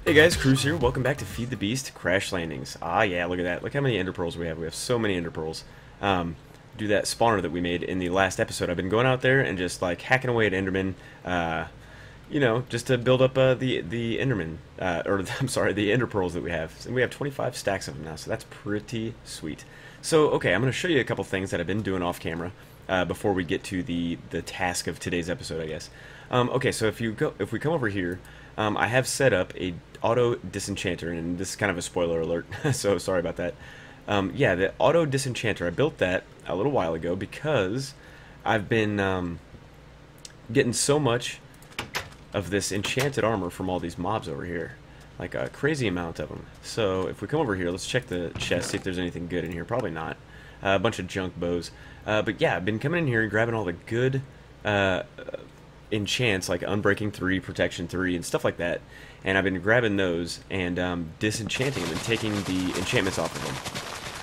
Hey guys, Cruz here. Welcome back to Feed the Beast Crash Landings. Ah yeah, look at that. Look how many ender pearls we have. We have so many ender pearls. Do that spawner that we made in the last episode. I've been going out there and just like hacking away at endermen, you know, just to build up the enderman, or I'm sorry, the ender pearls that we have. And we have 25 stacks of them now, so that's pretty sweet. So okay, I'm going to show you a couple things that I've been doing off camera before we get to the task of today's episode, I guess. Okay, so if we come over here, I have set up a auto disenchanter, and this is kind of a spoiler alert, so sorry about that. Yeah, the auto disenchanter, I built that a little while ago because I've been getting so much of this enchanted armor from all these mobs over here, like a crazy amount of them. So if we come over here, let's check the chest, see if there's anything good in here. Probably not. A bunch of junk bows. But yeah, I've been coming in here and grabbing all the good enchants, like Unbreaking 3, Protection 3, and stuff like that. And I've been grabbing those and disenchanting them and taking the enchantments off of them.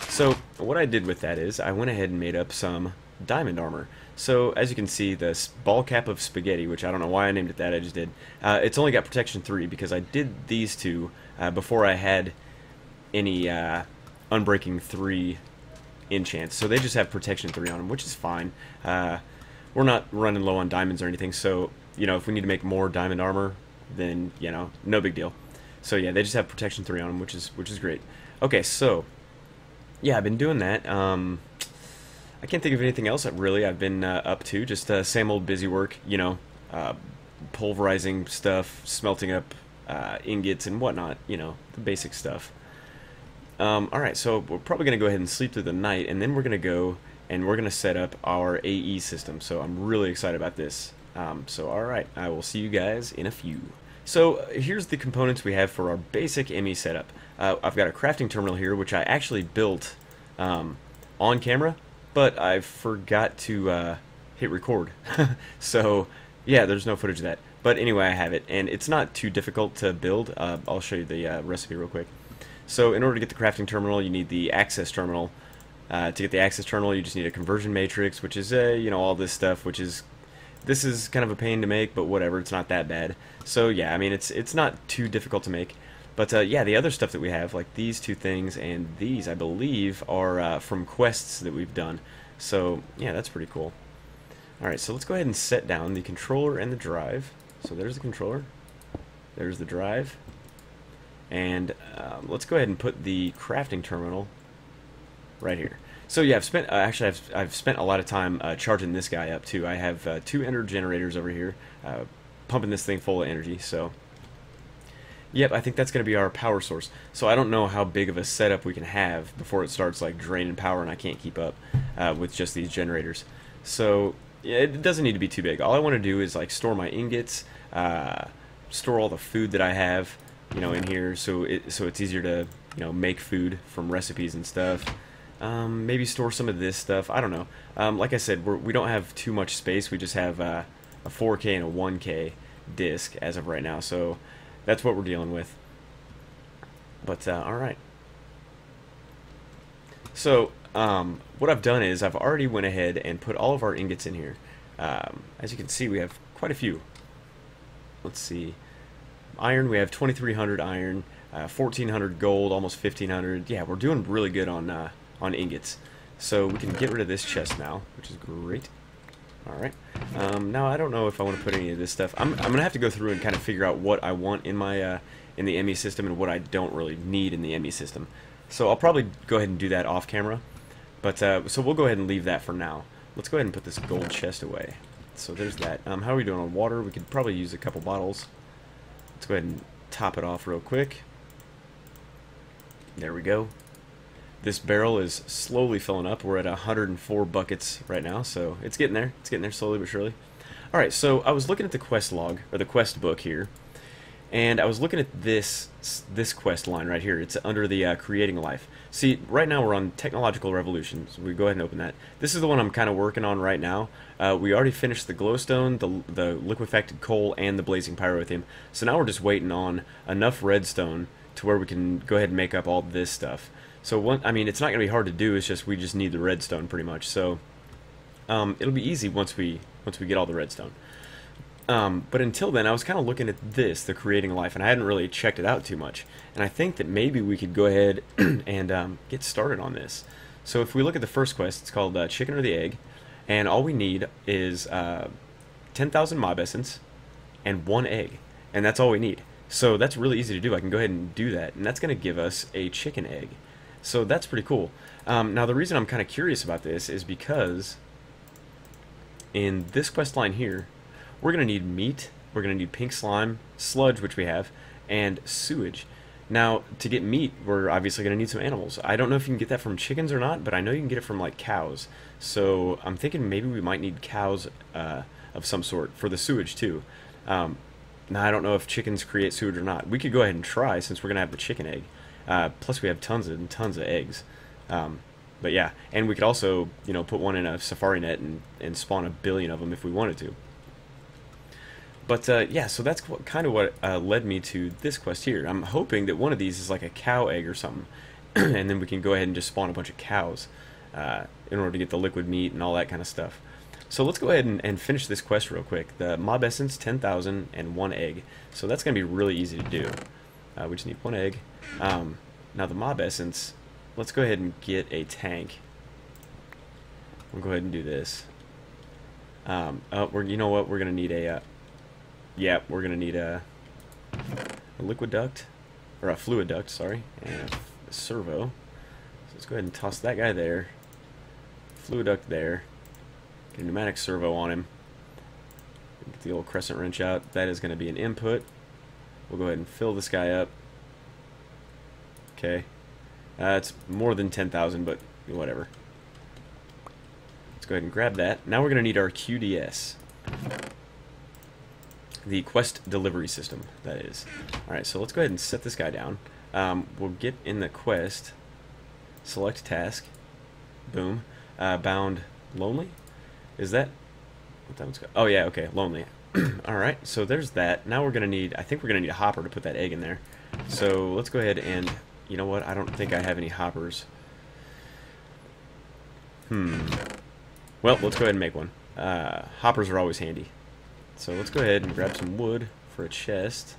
So what I did with that is I went ahead and made up some diamond armor. So as you can see, this ball cap of spaghetti, which I don't know why I named it that, I just did. It's only got Protection 3 because I did these two before I had any Unbreaking 3 enchants. So they just have Protection 3 on them, which is fine. We're not running low on diamonds or anything, so, you know, if we need to make more diamond armor, then, you know, no big deal. So yeah, they just have Protection 3 on them, which is great. Okay, so yeah, I've been doing that. I can't think of anything else that really I've been up to. Just same old busy work, you know, pulverizing stuff, smelting up ingots and whatnot, you know, the basic stuff. Alright, so we're probably going to go ahead and sleep through the night, and then we're going to go and we're going to set up our AE system. So I'm really excited about this. So alright, I will see you guys in a few. So here's the components we have for our basic ME setup. I've got a crafting terminal here, which I actually built on camera, but I forgot to hit record. So yeah, there's no footage of that. But anyway, I have it, and it's not too difficult to build. I'll show you the recipe real quick. So in order to get the crafting terminal, you need the access terminal. To get the access terminal, you just need a conversion matrix, which is, you know, all this stuff, this is kind of a pain to make, but whatever, it's not that bad. So yeah, I mean, it's not too difficult to make. But yeah, the other stuff that we have, like these two things and these, I believe, are from quests that we've done. So yeah, that's pretty cool. Alright, so let's go ahead and set down the controller and the drive. So there's the controller, there's the drive, and let's go ahead and put the crafting terminal right here. So yeah, I've spent I've spent a lot of time charging this guy up too. I have two ender generators over here, pumping this thing full of energy. So yep, I think that's going to be our power source. So I don't know how big of a setup we can have before it starts like draining power and I can't keep up with just these generators. So yeah, it doesn't need to be too big. All I want to do is like store my ingots, store all the food that I have, you know, in here, so it's easier to, you know, make food from recipes and stuff. Maybe store some of this stuff. I don't know. Like I said, we don't have too much space. We just have a 4K and a 1K disc as of right now, so that's what we're dealing with. But alright. So what I've done is I've already went ahead and put all of our ingots in here. As you can see, we have quite a few. Let's see. Iron, we have 2,300 iron, 1,400 gold, almost 1,500. Yeah, we're doing really good on ingots. So we can get rid of this chest now, which is great. Alright. Now I don't know if I want to put any of this stuff. I'm gonna have to go through and kind of figure out what I want in my in the ME system and what I don't really need in the ME system. So I'll probably go ahead and do that off camera. But so we'll go ahead and leave that for now. Let's go ahead and put this gold chest away. So there's that. How are we doing on water? We could probably use a couple bottles. Let's go ahead and top it off real quick. There we go. This barrel is slowly filling up. We're at 104 buckets right now, so it's getting there. It's getting there slowly but surely. Alright, so I was looking at the quest log, or the quest book here, and I was looking at this quest line right here. It's under the creating life. See, right now we're on technological revolution, so we go ahead and open that. This is the one I'm kind of working on right now. We already finished the glowstone, the liquefacted coal, and the blazing pyrotheum. So now we're just waiting on enough redstone to where we can go ahead and make up all this stuff. So I mean, it's not going to be hard to do. It's just we just need the redstone pretty much. So it'll be easy once we get all the redstone. But until then, I was kind of looking at this, the creating life, and I hadn't really checked it out too much. And I think that maybe we could go ahead and get started on this. So if we look at the first quest, it's called Chicken or the Egg, and all we need is 10,000 mob essence and 1 egg, and that's all we need. So that's really easy to do. I can go ahead and do that, and that's going to give us a chicken egg. So that's pretty cool. Now the reason I'm kind of curious about this is because in this quest line here, we're going to need meat, we're going to need pink slime, sludge, which we have, and sewage. Now, to get meat, we're obviously going to need some animals. I don't know if you can get that from chickens or not, but I know you can get it from, like, cows. So I'm thinking maybe we might need cows of some sort for the sewage, too. Now, I don't know if chickens create sewage or not. We could go ahead and try, since we're going to have the chicken egg. Plus, we have tons and tons of eggs. But yeah, and we could also, you know, put one in a safari net and spawn 1 billion of them if we wanted to. But yeah, so that's kind of what led me to this quest here. I'm hoping that one of these is like a cow egg or something, and then we can go ahead and just spawn a bunch of cows in order to get the liquid meat and all that kind of stuff. So let's go ahead and finish this quest real quick. The mob essence, 10,000, and 1 egg. So that's going to be really easy to do. We just need 1 egg. Now the mob essence, let's go ahead and get a tank. We'll go ahead and do this. You know what? We're going to need a... yeah, we're going to need a liquid duct, or a fluid duct, sorry, and a servo. So let's go ahead and toss that guy there. Fluid duct there. Get a pneumatic servo on him. Get the old crescent wrench out. That is going to be an input. We'll go ahead and fill this guy up. Okay. It's more than 10,000, but whatever. Let's go ahead and grab that. Now we're going to need our QDS. The quest delivery system, that is. Alright, so let's go ahead and set this guy down. We'll get in the quest. Select task. Boom. Bound lonely? Is that what that one's got? Oh yeah, okay, lonely. Alright, so there's that. Now we're going to need, I think we're going to need a hopper to put that egg in there. So let's go ahead and, you know what, I don't think I have any hoppers. Well, let's go ahead and make one. Hoppers are always handy. So let's go ahead and grab some wood for a chest.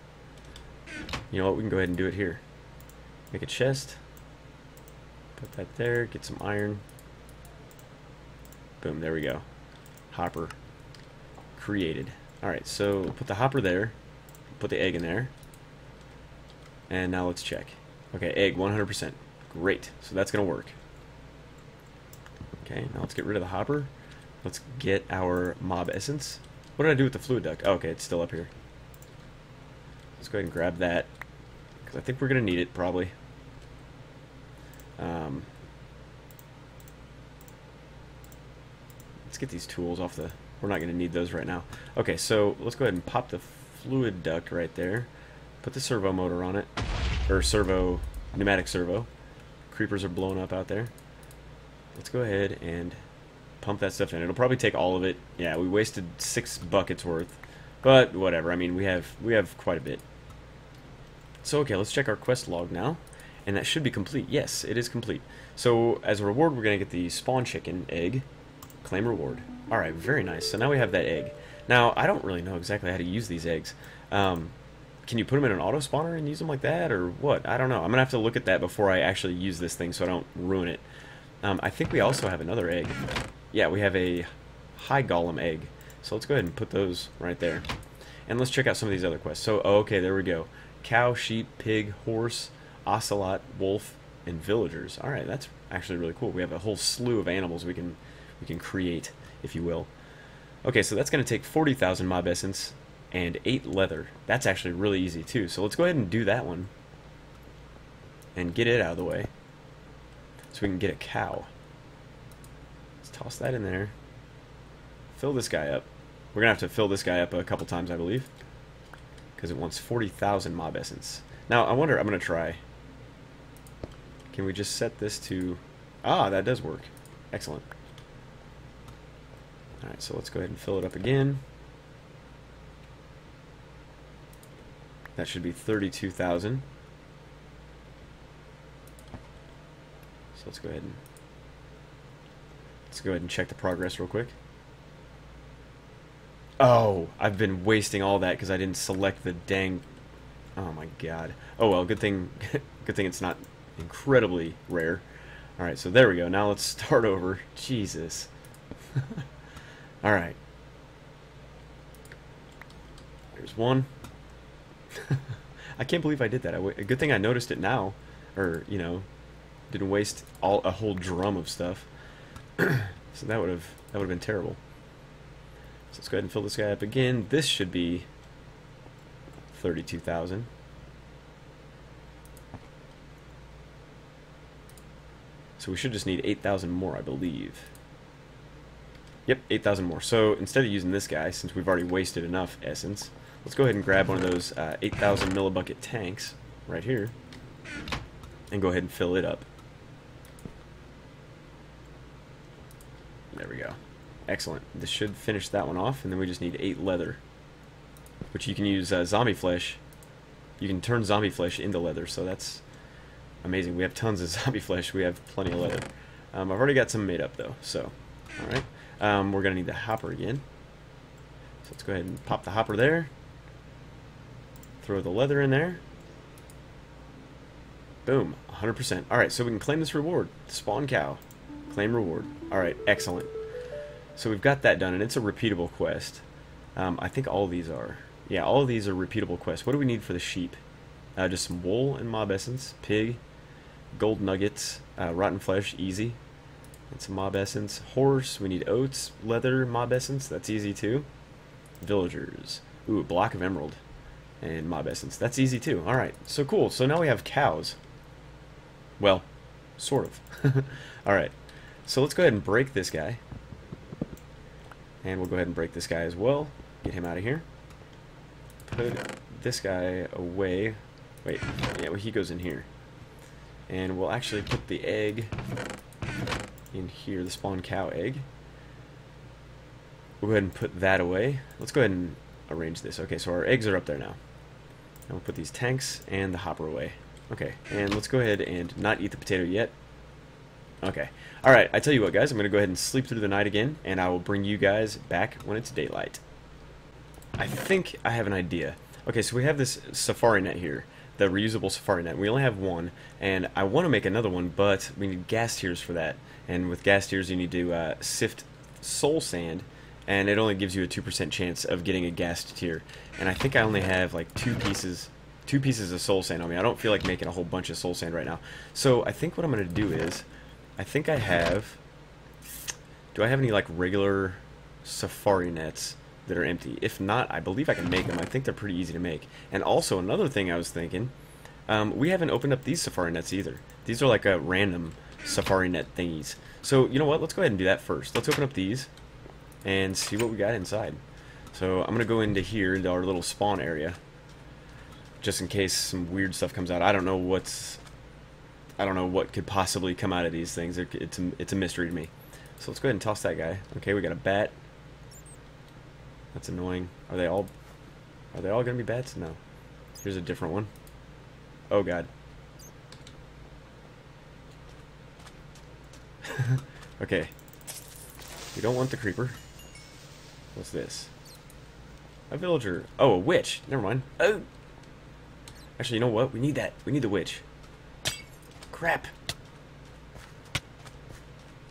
You know what, we can go ahead and do it here. Make a chest. Put that there, get some iron. Boom, there we go. Hopper created. Alright, so put the hopper there. Put the egg in there. And now let's check. Okay, egg 100%. Great, so that's going to work. Okay, now let's get rid of the hopper. Let's get our mob essence. What did I do with the fluid duct? Oh, okay, it's still up here. Let's go ahead and grab that, because I think we're going to need it, probably. Let's get these tools off the... We're not going to need those right now. Okay, so let's go ahead and pop the fluid duct right there. Put the servo motor on it. Or servo... pneumatic servo. Creepers are blowing up out there. Let's go ahead and pump that stuff in. It'll probably take all of it. Yeah, we wasted 6 buckets worth. But whatever. I mean, we have quite a bit. So okay, let's check our quest log now. And that should be complete. Yes, it is complete. So as a reward, we're going to get the spawn chicken egg. Claim reward. Alright, very nice. So now we have that egg. Now, I don't really know exactly how to use these eggs. Can you put them in an auto spawner and use them like that, or what? I don't know. I'm going to have to look at that before I actually use this thing so I don't ruin it. I think we also have another egg. Yeah, we have a high golem egg. So let's go ahead and put those right there. And let's check out some of these other quests. So, okay, there we go. Cow, sheep, pig, horse, ocelot, wolf, and villagers. Alright, that's actually really cool. We have a whole slew of animals we can create, if you will. Okay, so that's going to take 40,000 mob essence and 8 leather. That's actually really easy too. So let's go ahead and do that one and get it out of the way so we can get a cow. Let's toss that in there. Fill this guy up. We're going to have to fill this guy up a couple times, I believe, because it wants 40,000 mob essence. Now, I wonder, I'm going to try. Can we just set this to... Ah, that does work. Excellent. Alright, so let's go ahead and fill it up again. That should be 32,000. So let's go ahead and check the progress real quick. Oh, I've been wasting all that because I didn't select the dang... Oh my god. Oh well, good thing good thing it's not incredibly rare. Alright, so there we go. Now let's start over. Jesus. Alright. There's one. I can't believe I did that. A good thing I noticed it now. Or, you know, didn't waste a whole drum of stuff. So that would have been terrible. So let's go ahead and fill this guy up again. This should be 32,000. So we should just need 8,000 more, I believe. Yep, 8,000 more. So instead of using this guy, since we've already wasted enough essence, let's go ahead and grab one of those 8,000 millibucket tanks right here and go ahead and fill it up. There we go. Excellent. This should finish that one off, and then we just need 8 leather, which you can use zombie flesh. You can turn zombie flesh into leather, so that's amazing. We have tons of zombie flesh. We have plenty of leather. I've already got some made up, though, so alright. We're going to need the hopper again. So let's go ahead and pop the hopper there. Throw the leather in there. Boom. 100%. Alright, so we can claim this reward. Spawn cow. Claim reward. Alright, excellent. So we've got that done, and it's a repeatable quest. I think all of these are. Yeah, all of these are repeatable quests. What do we need for the sheep? Just some wool and mob essence. Pig. Gold nuggets. Rotten flesh. Easy. And some mob essence. Horse. We need oats. Leather. Mob essence. That's easy too. Villagers. Ooh, a block of emerald. And mob essence. That's easy too. Alright, so cool. So now we have cows. Well, sort of. Alright, so let's go ahead and break this guy. And we'll go ahead and break this guy as well. Get him out of here. Put this guy away. Wait, yeah, well, he goes in here. And we'll actually put the egg in here, the spawn cow egg. We'll go ahead and put that away. Let's go ahead and arrange this. Okay, so our eggs are up there now. And we'll put these tanks and the hopper away. Okay, and let's go ahead and not eat the potato yet. Okay. Alright, I tell you what, guys, I'm going to go ahead and sleep through the night again, and I will bring you guys back when it's daylight. I think I have an idea. Okay, so we have this safari net here, the reusable safari net. We only have one, and I want to make another one, but we need gas tiers for that. And with gas tiers, you need to sift soul sand, and it only gives you a 2% chance of getting a gas tier. And I think I only have like two pieces of soul sand on me. I don't feel like making a whole bunch of soul sand right now. So I think what I'm going to do is, I think I have... Do I have any like regular safari nets that are empty? If not, I believe I can make them. I think they're pretty easy to make. And also, another thing I was thinking, we haven't opened up these safari nets either. These are like a random safari net thingies. So, you know what? Let's go ahead and do that first. Let's open up these and see what we got inside. So, I'm going to go into here, into our little spawn area, just in case some weird stuff comes out. I don't know what could possibly come out of these things. It's a mystery to me. So let's go ahead and toss that guy. Okay, we got a bat. That's annoying. Are they all gonna be bats? No. Here's a different one. Oh god. Okay. We don't want the creeper. What's this? A villager. Oh, a witch. Never mind. Oh. Actually, you know what? We need that. We need the witch. Crap.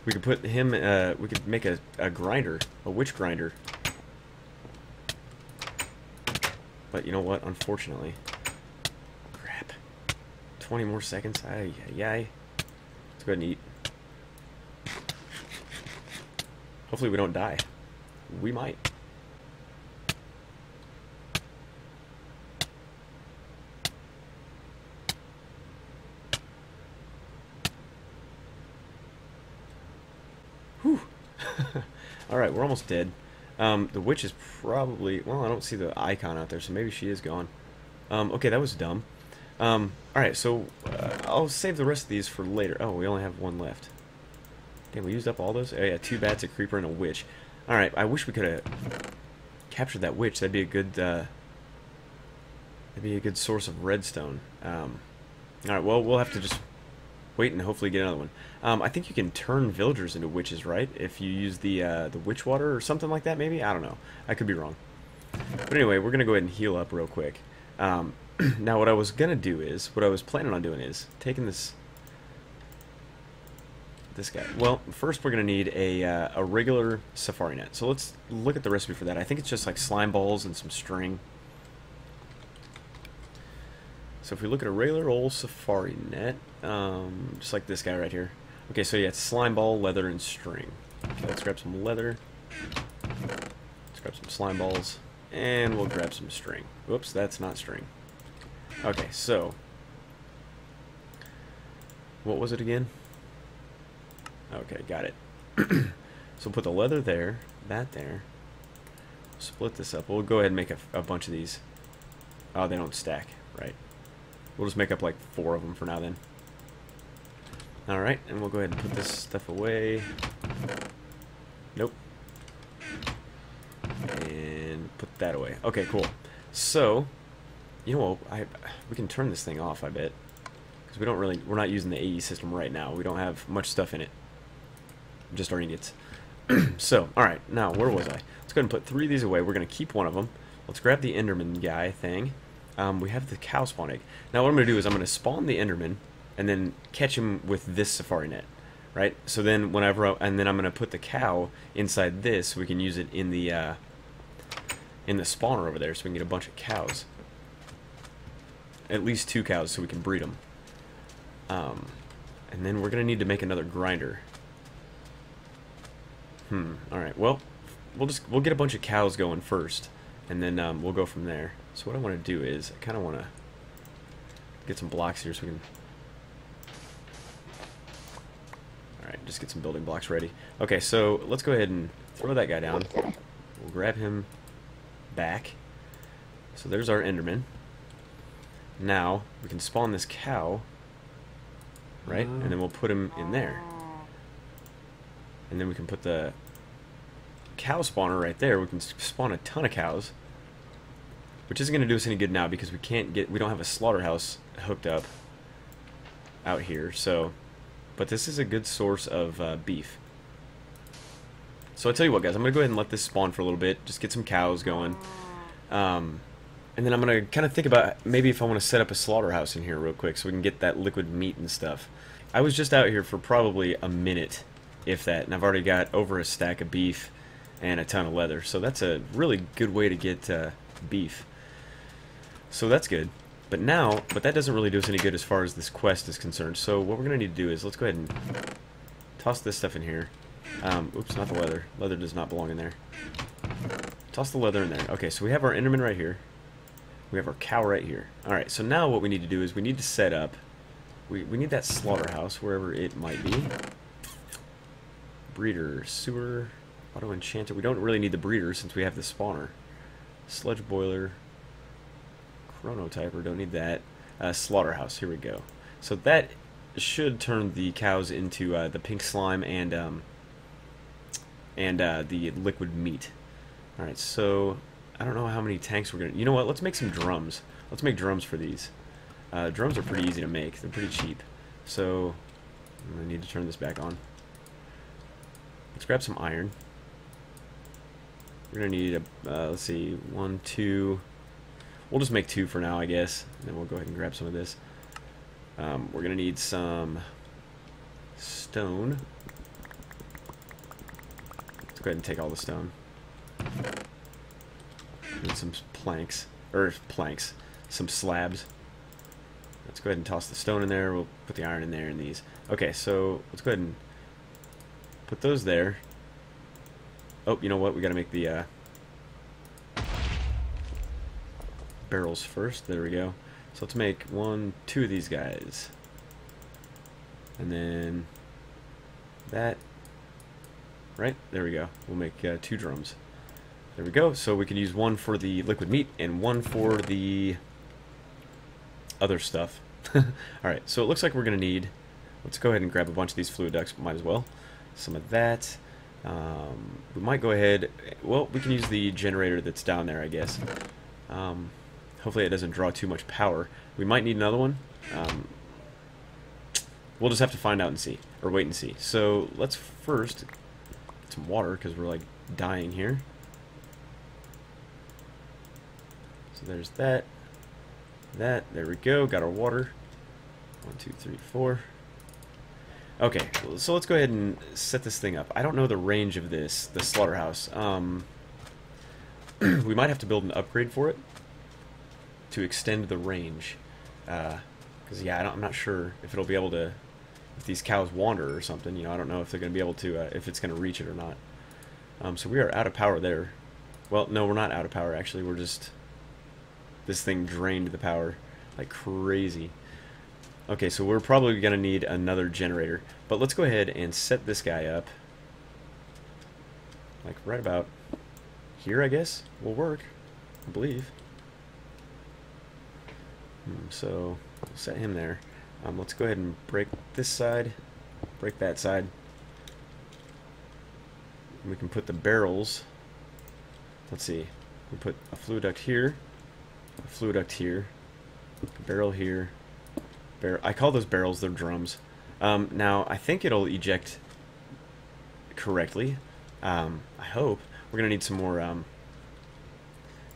We could put him, we could make a grinder, a witch grinder. But you know what, unfortunately. Crap. 20 more seconds, ay, ay, ay. Let's go ahead and eat. Hopefully we don't die. We might. Whew. Alright, we're almost dead. The witch is probably... Well, I don't see the icon out there, so maybe she is gone. Okay, that was dumb. Alright, so I'll save the rest of these for later. Oh, we only have one left. Damn, we used up all those? Oh yeah, 2 bats, a creeper, and a witch. Alright, I wish we could have captured that witch. That'd be a good source of redstone. Alright, well, we'll have to just wait and hopefully get another one. I think you can turn villagers into witches, right? If you use the witch water or something like that, maybe? I don't know. I could be wrong. But anyway, we're going to go ahead and heal up real quick. Now what I was going to do is, what I was planning on doing is, taking this guy. Well, first we're going to need a regular safari net. So let's look at the recipe for that. I think it's just like slime balls and some string. So if we look at a regular old safari net, just like this guy right here. Okay, so yeah, it's slime ball, leather, and string. Okay, let's grab some leather. Let's grab some slime balls. And we'll grab some string. Whoops, that's not string. Okay, so what was it again? Okay, got it. So put the leather there, that there. Split this up. We'll go ahead and make a bunch of these. Oh, they don't stack, right? We'll just make up like 4 of them for now then. Alright, and we'll go ahead and put this stuff away. Nope. And put that away. Okay, cool. So, you know what, we can turn this thing off, I bet. Because we're not using the AE system right now. We don't have much stuff in it. Just our ingots. So, alright, now, where was I? Let's go ahead and put 3 of these away. We're going to keep one of them. Let's grab the Enderman guy thing. We have the cow spawn egg. Now what I'm going to do is I'm going to spawn the Enderman and then catch him with this safari net, right? So then and then I'm going to put the cow inside this so we can use it in the spawner over there so we can get a bunch of cows. At least 2 cows so we can breed them. And then we're going to need to make another grinder. Alright, well, we'll get a bunch of cows going first, and then we'll go from there. So what I want to do is, I kind of want to get some blocks here so we can... Alright, just get some building blocks ready. Okay, so let's go ahead and throw that guy down. We'll grab him back. So there's our Enderman. Now, we can spawn this cow, right? And then we'll put him in there. And then we can put the cow spawner right there. We can spawn a ton of cows. Which isn't going to do us any good now because we don't have a slaughterhouse hooked up out here. So, but this is a good source of beef. So I tell you what, guys, I'm going to go ahead and let this spawn for a little bit. Just get some cows going. And then I'm going to kind of think about maybe if I want to set up a slaughterhouse in here real quick so we can get that liquid meat and stuff. I was just out here for probably a minute, if that, and I've already got over a stack of beef and a ton of leather. So that's a really good way to get beef. So that's good. But that doesn't really do us any good as far as this quest is concerned. So what we're going to need to do is, let's go ahead and toss this stuff in here. Oops, not the leather. Leather does not belong in there. Toss the leather in there. Okay, so we have our Enderman right here. We have our cow right here. Alright, so now what we need to do is we need to set up... We need that slaughterhouse, wherever it might be. Breeder, sewer, auto enchanter. We don't really need the breeder since we have the spawner. Sludge boiler... Chronotyper, don't need that. Slaughterhouse, here we go. So that should turn the cows into the pink slime and the liquid meat. Alright, so I don't know how many tanks we're gonna... You know what, let's make some drums. Let's make drums for these. Drums are pretty easy to make. They're pretty cheap. So I'm gonna need to turn this back on. Let's grab some iron. We're gonna need let's see, 1, 2... We'll just make 2 for now, I guess. And then we'll go ahead and grab some of this. We're going to need some stone. Let's go ahead and take all the stone. And some planks. Some slabs. Let's go ahead and toss the stone in there. We'll put the iron in there and these. Okay, so let's go ahead and put those there. Oh, you know what? We got to make the... barrels first. There we go. So let's make 1, 2 of these guys, and then that right there we go. We'll make 2 drums. There we go. So we can use 1 for the liquid meat and 1 for the other stuff. Alright, so it looks like we're gonna need, let's go ahead and grab a bunch of these fluid ducts. Might as well. Some of that. We might go ahead, well, we can use the generator that's down there, I guess. Hopefully it doesn't draw too much power. We might need another one. we'll just have to find out and see, or wait and see. So let's first get some water, because we're like dying here. So there's that. There we go. Got our water. 1, 2, 3, 4. Okay, so let's go ahead and set this thing up. I don't know the range of the slaughterhouse. We might have to build an upgrade for it to extend the range. Because yeah, I'm not sure if it'll be able to, if these cows wander or something. You know, I don't know if they're going to be able to, if it's going to reach it or not. So we are out of power there. Well, no, we're not out of power actually. We're just, this thing drained the power like crazy. Okay, so we're probably going to need another generator. But let's go ahead and set this guy up. Like right about here, I guess, will work, I believe. So we'll set him there. Let's go ahead and break this side, break that side. And we can put the barrels. Let's see. We put a fluid duct here, a fluid duct here, a barrel here. I call those barrels, they're drums. Now, I think it'll eject correctly. I hope. We're going to need some more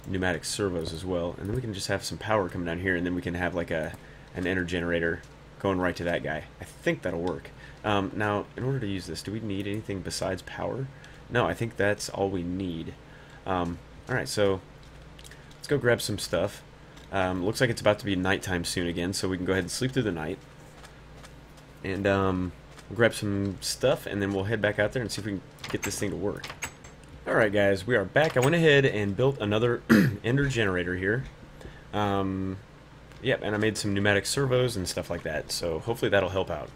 pneumatic servos as well. And then we can just have some power coming down here, and then we can have like an enter generator going right to that guy. I think that'll work. Now, in order to use this, do we need anything besides power? No, I think that's all we need. Alright, so let's go grab some stuff. Looks like it's about to be nighttime soon again, so we can go ahead and sleep through the night. And we'll grab some stuff, and then we'll head back out there and see if we can get this thing to work. Alright guys, we are back. I went ahead and built another ender generator here. Yep, and I made some pneumatic servos and stuff like that, so hopefully that'll help out.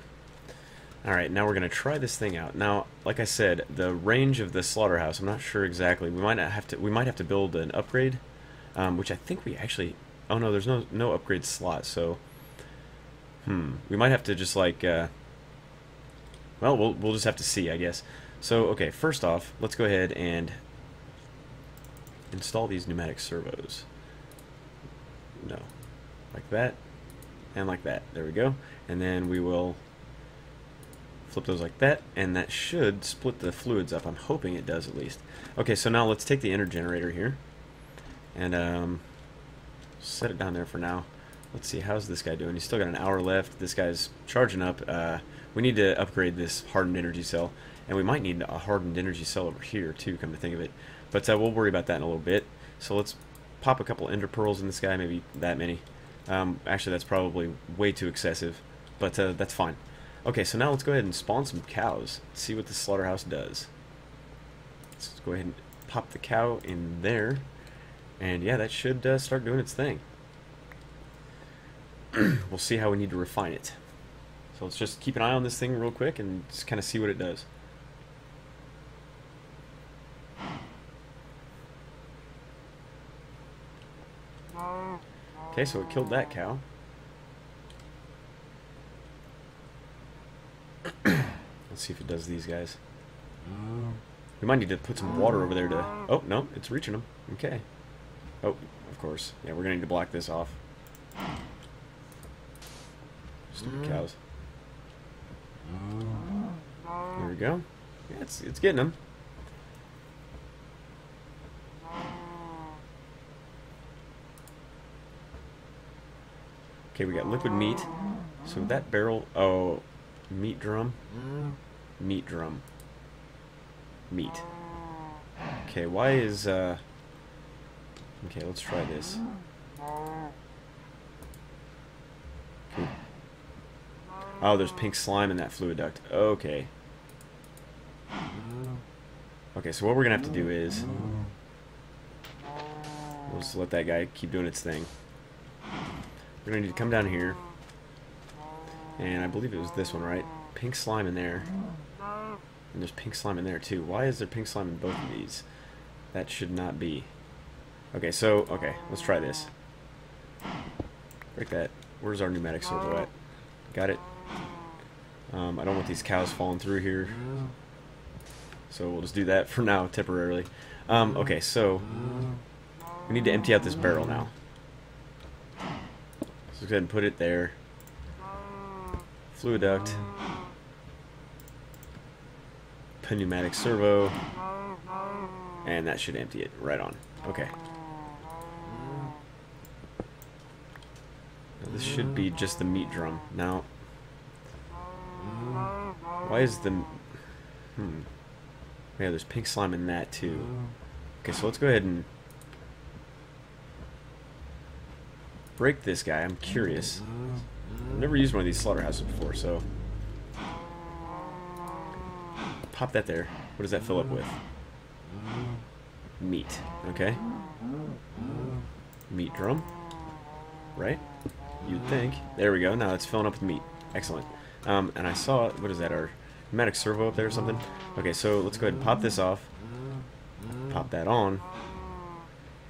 Alright, now we're going to try this thing out. Now, like I said, the range of the slaughterhouse, I'm not sure exactly. We might have to build an upgrade, which I think we actually... Oh no, there's no upgrade slot, so... we might have to just like... well, we'll just have to see, I guess. So, okay, first off, let's go ahead and install these pneumatic servos. No. Like that, and like that. There we go. And then we will flip those like that, and that should split the fluids up. I'm hoping it does at least. Okay, so now let's take the ender generator here, and set it down there for now. Let's see, how's this guy doing? He's still got an hour left. This guy's charging up. We need to upgrade this hardened energy cell, and we might need a hardened energy cell over here too, come to think of it. But we'll worry about that in a little bit. So let's pop a couple ender pearls in this guy, maybe that many. Actually, that's probably way too excessive, but that's fine. Okay, so now let's go ahead and spawn some cows. See what the slaughterhouse does. Let's go ahead and pop the cow in there, and yeah, that should start doing its thing. We'll see how we need to refine it. So let's just keep an eye on this thing real quick and just kind of see what it does. Okay, so it killed that cow. Let's see if it does these guys. We might need to put some water over there to... Oh, no, it's reaching them. Okay. Oh, of course. Yeah, we're going to need to block this off. Stupid cows. There we go. Yeah, it's getting them. Okay, we got liquid meat. So that barrel... Oh, meat drum. Meat drum. Meat. Okay, why is... Okay, let's try this. Okay. Oh, there's pink slime in that fluid duct. Okay. Okay, so what we're going to have to do is... We'll just let that guy keep doing its thing. We're going to need to come down here. And I believe it was this one, right? Pink slime in there. And there's pink slime in there, too. Why is there pink slime in both of these? That should not be. Okay, so... Okay, let's try this. Break that. Where's our pneumatic servo at? Got it. I don't want these cows falling through here. So we'll just do that for now, temporarily. Okay, so... We need to empty out this barrel now. So let's go ahead and put it there. fluid duct, pneumatic servo, and that should empty it right on. Okay. Now this should be just the meat drum. Now, why is the... Yeah, there's pink slime in that too. Okay, so let's go ahead and break this guy. I'm curious. I've never used one of these slaughterhouses before, so... Pop that there. What does that fill up with? Meat. Okay. Meat drum. Right? You'd think. There we go. Now it's filling up with meat. Excellent. And I saw... What is that? Our pneumatic servo up there or something? Okay, so let's go ahead and pop this off. Pop that on.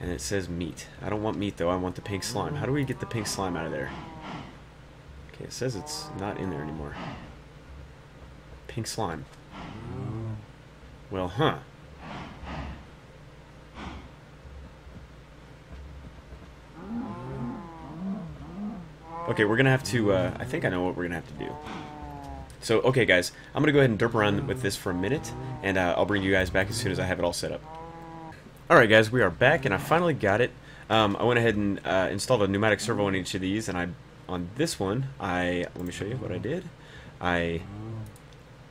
And it says meat. I don't want meat, though. I want the pink slime. How do we get the pink slime out of there? Okay, it says it's not in there anymore. Pink slime. Well, huh. Okay, we're gonna have to, I think I know what we're gonna have to do. So, okay guys, I'm gonna go ahead and derp around with this for a minute, and I'll bring you guys back as soon as I have it all set up. Alright guys, we are back, and I finally got it. I went ahead and installed a pneumatic servo on each of these, and on this one, let me show you what I did. I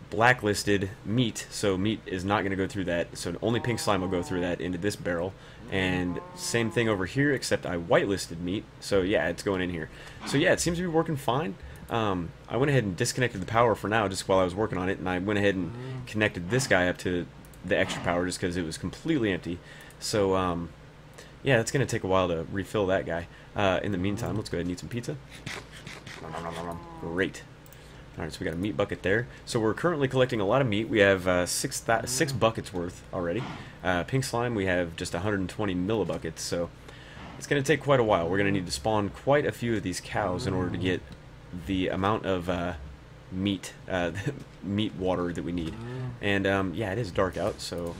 blacklisted meat, so meat is not going to go through that, so only pink slime will go through that into this barrel, and same thing over here, except I whitelisted meat, so yeah, it's going in here. So yeah, it seems to be working fine. I went ahead and disconnected the power for now, just while I was working on it, and I went ahead and connected this guy up to the extra power, just because it was completely empty. So, yeah, it's going to take a while to refill that guy. In the meantime, let's go ahead and eat some pizza. Great. Alright, so we got a meat bucket there. So we're currently collecting a lot of meat. We have six buckets worth already. Pink slime, we have just 120 millibuckets, so it's going to take quite a while. We're going to need to spawn quite a few of these cows in order to get the amount of meat water that we need. And yeah, it is dark out, so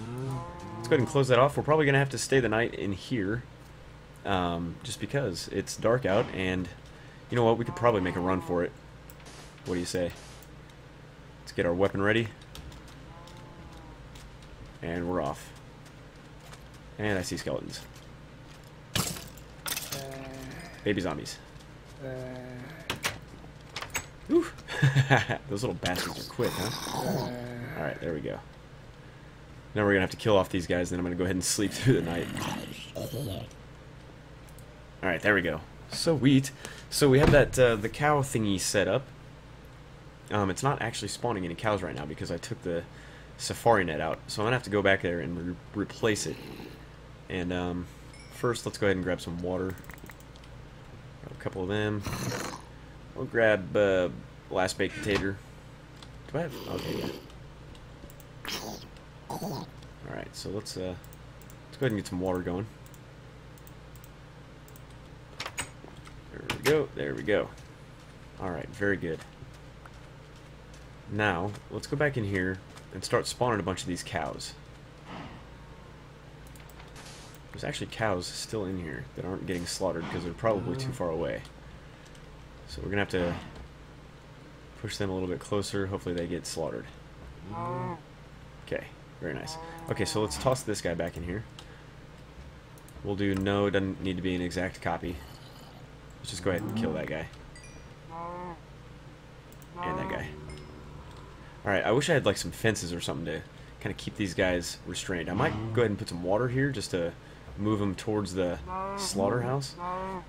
let's go ahead and close that off. We're probably going to have to stay the night in here, just because it's dark out, and you know what, we could probably make a run for it. What do you say? Let's get our weapon ready. And we're off. And I see skeletons. Baby zombies. Ooh. Those little bastards are quick, huh? Alright, there we go. Now we're going to have to kill off these guys, then I'm going to go ahead and sleep through the night. Alright, there we go. Sweet. So we have that the cow thingy set up. It's not actually spawning any cows right now because I took the safari net out. So I'm going to have to go back there and replace it. And first, let's go ahead and grab some water. Grab a couple of them. We'll grab last baked potato. Do I have... Okay, yeah. Alright, so let's go ahead and get some water going. There we go, there we go. Alright, very good. Now, let's go back in here and start spawning a bunch of these cows. There's actually cows still in here that aren't getting slaughtered because they're probably too far away. So we're going to have to push them a little bit closer. Hopefully they get slaughtered. Okay, very nice. Okay, so let's toss this guy back in here. We'll do no, it doesn't need to be an exact copy. Let's just go ahead and kill that guy. And that guy. Alright, I wish I had like some fences or something to kind of keep these guys restrained. I might go ahead and put some water here just to move them towards the slaughterhouse.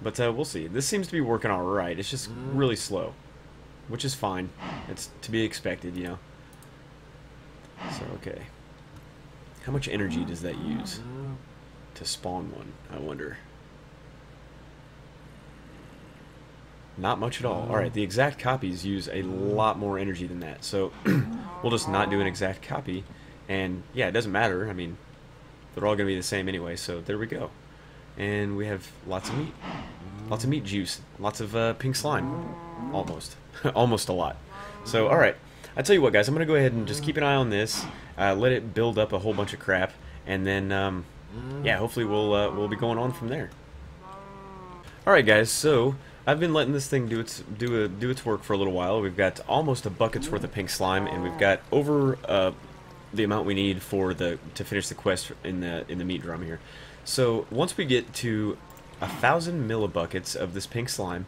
But we'll see. This seems to be working alright. It's just really slow. Which is fine. It's to be expected, you know. So, okay. How much energy does that use to spawn one, I wonder? Not much at all. Alright, the exact copies use a lot more energy than that. So, we'll just not do an exact copy. And, yeah, it doesn't matter. I mean, they're all going to be the same anyway. So, there we go. And we have lots of meat. Lots of meat juice. Lots of pink slime. Almost. Almost a lot. So, alright. I tell you what, guys. I'm going to go ahead and just keep an eye on this. Let it build up a whole bunch of crap. And then, yeah, hopefully we'll be going on from there. Alright, guys. So... I've been letting this thing do its work for a little while. We've got almost a bucket's worth of pink slime, and we've got over the amount we need for to finish the quest in the meat drum here. So once we get to 1,000 millibuckets of this pink slime,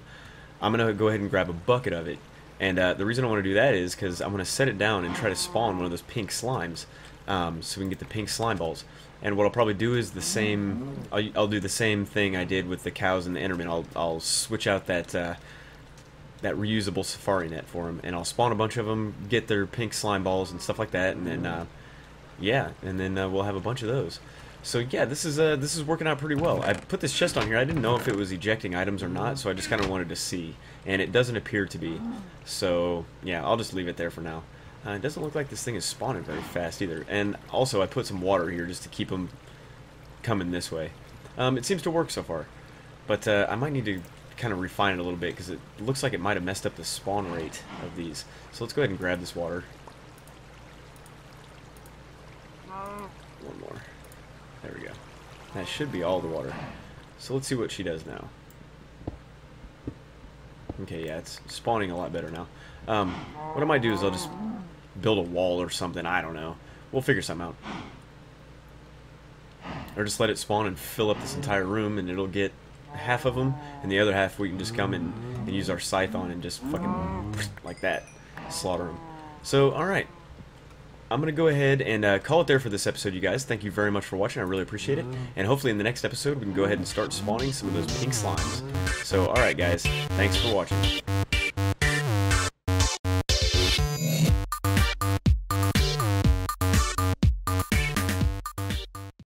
I'm gonna go ahead and grab a bucket of it. And the reason I want to do that is because I'm going to set it down and try to spawn one of those pink slimes, so we can get the pink slime balls. And what I'll probably do is the same. I'll do the same thing I did with the cows and the Enderman. I'll switch out that reusable safari net for them, and I'll spawn a bunch of them, get their pink slime balls and stuff like that, and then yeah, and then we'll have a bunch of those. So yeah, this is working out pretty well. I put this chest on here. I didn't know if it was ejecting items or not, so I just kind of wanted to see, and it doesn't appear to be. So yeah, I'll just leave it there for now. It doesn't look like this thing is spawning very fast either. And also, I put some water here just to keep them coming this way. It seems to work so far, but I might need to kind of refine it a little bit because it looks like it might have messed up the spawn rate of these. So let's go ahead and grab this water. One more. There we go. That should be all the water. So let's see what she does now. Okay, yeah, it's spawning a lot better now. What I might do is I'll just build a wall or something. I don't know. We'll figure something out. Or just let it spawn and fill up this entire room, and it'll get half of them, and the other half we can just come in and use our scythe on and just fucking like that, slaughter them. So, alright. I'm going to go ahead and call it there for this episode, you guys. Thank you very much for watching. I really appreciate it. And hopefully in the next episode we can go ahead and start spawning some of those pink slimes. So, alright guys, thanks for watching.